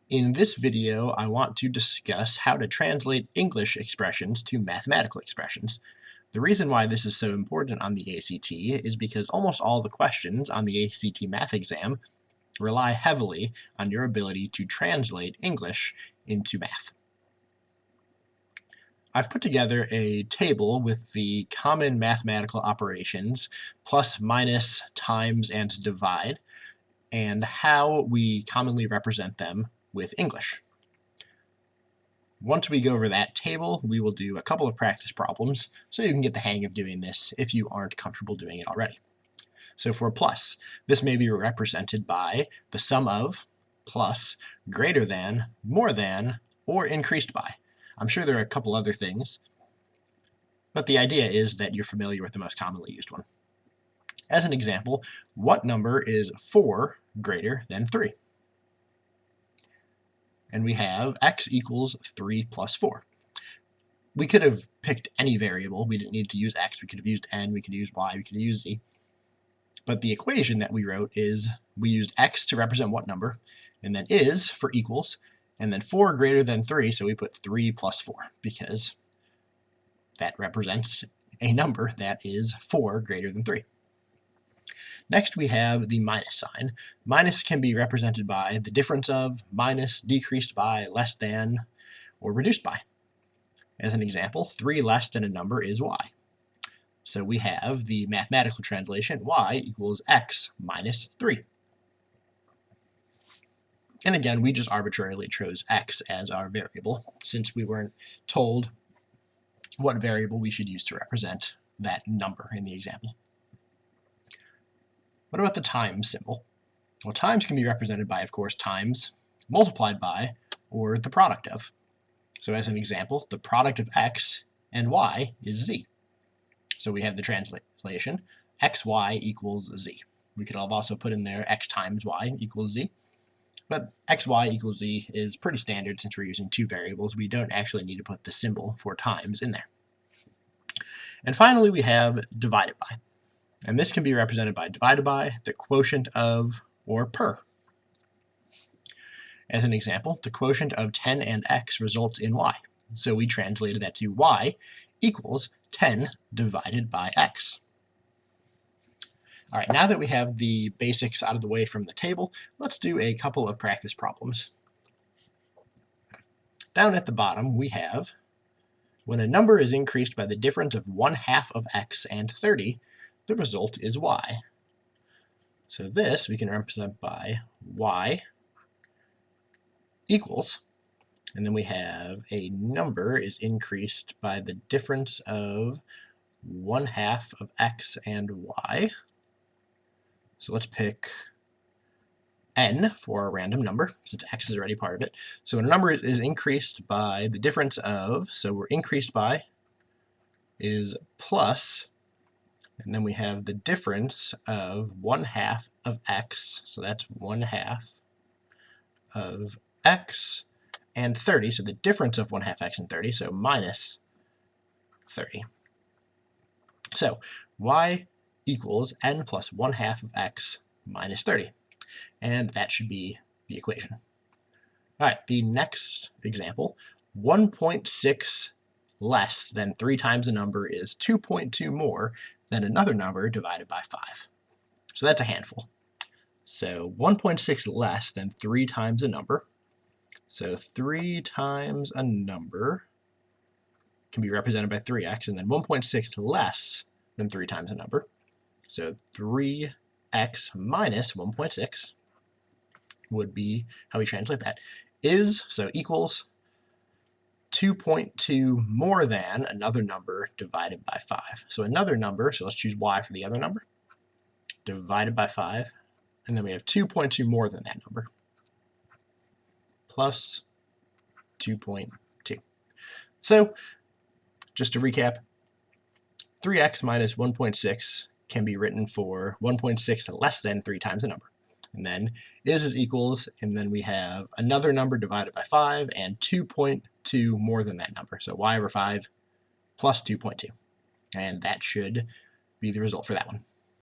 In this video, I want to discuss how to translate English expressions to mathematical expressions. The reason why this is so important on the ACT is because almost all the questions on the ACT math exam rely heavily on your ability to translate English into math. I've put together a table with the common mathematical operations plus, minus, times, and divide, and how we commonly represent them with English. Once we go over that table, we will do a couple of practice problems so you can get the hang of doing this if you aren't comfortable doing it already. So for plus, this may be represented by the sum of, plus, greater than, more than, or increased by. I'm sure there are a couple other things, but the idea is that you're familiar with the most commonly used one. As an example, what number is 4 greater than 3? And we have x equals 3 plus 4. We could have picked any variable. We didn't need to use x. We could have used n. We could use y. We could use z. But the equation that we wrote is we used x to represent what number, and then is for equals, and then 4 greater than 3, so we put 3 plus 4, because that represents a number that is 4 greater than 3. Next we have the minus sign. Minus can be represented by the difference of, minus, decreased by, less than, or reduced by. As an example, 3 less than a number is y. So we have the mathematical translation, y equals x minus 3. And again, we just arbitrarily chose x as our variable, since we weren't told what variable we should use to represent that number in the example. What about the times symbol? Well, times can be represented by, of course, times multiplied by, or the product of. So as an example, the product of x and y is z. So we have the translation, xy equals z. We could have also put in there x times y equals z. But xy equals z is pretty standard since we're using two variables. We don't actually need to put the symbol for times in there. And finally, we have divided by. And this can be represented by divided by, the quotient of, or per. As an example, the quotient of 10 and x results in y. So we translated that to y equals 10 divided by x. All right, now that we have the basics out of the way from the table, let's do a couple of practice problems. Down at the bottom, we have, when a number is increased by the difference of 1/2 of x and 30, the result is y. So this we can represent by y equals, and then we have a number is increased by the difference of 1/2 of x and y. So let's pick n for a random number, since x is already part of it. So when a number is increased by the difference of, so we're increased by is plus, and then we have the difference of 1/2 of x, so that's 1/2 of x and 30, so the difference of 1/2 x and 30, so minus 30. So y equals n plus 1/2 of x minus 30, and that should be the equation. All right, the next example, 1.6 less than 3 times a number is 2.2 more than another number divided by 5. So that's a handful. So 1.6 less than 3 times a number. So 3 times a number can be represented by 3x, and then 1.6 less than 3 times a number. So 3x minus 1.6 would be how we translate that. Is, so equals 2.2 more than another number divided by 5. So another number, so let's choose y for the other number, divided by 5, and then we have 2.2 more than that number, plus 2.2. So just to recap, 3x minus 1.6 can be written for 1.6 less than 3 times the number. And then is equals, and then we have another number divided by 5, and 2.2 more than that number. So y over 5 plus 2.2. And that should be the result for that one.